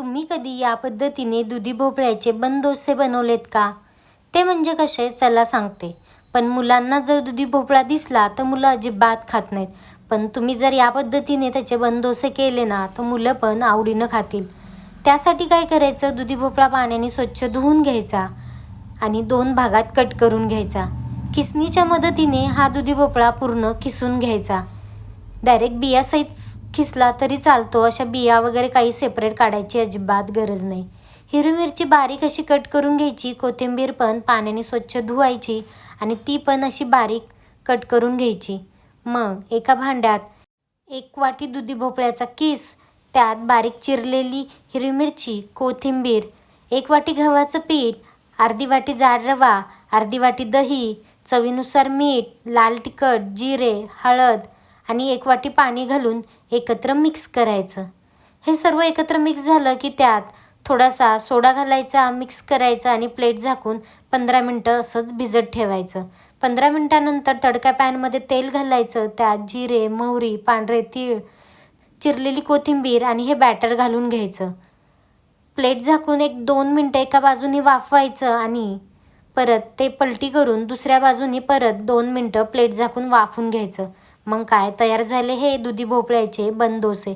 तुम्ही कधी या पद्धतीने दुधी भोपळ्याचे बन डोसे बनवलेत का? ते म्हणजे कसे चला सांगते. पण मुलांना जर दुधी भोपळा दिसला तर मुलं अजिबात खात नाहीत. पण तुम्ही जर या पद्धतीने त्याचे बन डोसे केले ना तर मुलं पण आवडीनं खातील. त्यासाठी काय करायचं, दुधी भोपळा पाण्याने स्वच्छ धुवून घ्यायचा आणि 2 भागात कट करून घ्यायचा. किसणीच्या मदतीने हा दुधी भोपळा पूर्ण किसून घ्यायचा. डायरेक्ट बियासहित खिसला तरी चालतो. अशा बिया वगैरे काही सेपरेट काढायची अजिबात गरज नाही. हिरवी मिरची बारीक अशी कट करून घ्यायची. कोथिंबीर पण पाण्याने स्वच्छ धुवायची आणि ती पण अशी बारीक कट करून घ्यायची. मग एका भांड्यात 1 वाटी दुधी भोपळ्याचा किस, त्यात बारीक चिरलेली हिरवी मिरची, कोथिंबीर, 1 वाटी गव्हाचं पीठ, अर्धी वाटी जाड रवा, अर्धी वाटी दही, चवीनुसार मीठ, लाल तिखट, जिरे, हळद आणि 1 वाटी पाणी घालून एकत्र मिक्स करायचं. हे सर्व एकत्र मिक्स झालं की त्यात थोडासा सोडा घालायचा, मिक्स करायचा आणि प्लेट झाकून 15 मिनटं असंच भिजत ठेवायचं. 15 मिनटानंतर तडका पॅनमध्ये तेल घालायचं. त्यात जिरे, मोहरी, पांढरे तीळ, चिरलेली कोथिंबीर आणि हे बॅटर घालून घ्यायचं. प्लेट झाकून 1-2 मिनटं एका बाजूनी वाफवायचं आणि परत ते पलटी करून दुसऱ्या बाजूनी परत 2 मिनटं प्लेट झाकून वाफवून घ्यायचं. मग काय तयार झाले हे दुधी भोपळ्याचे बन डोसे.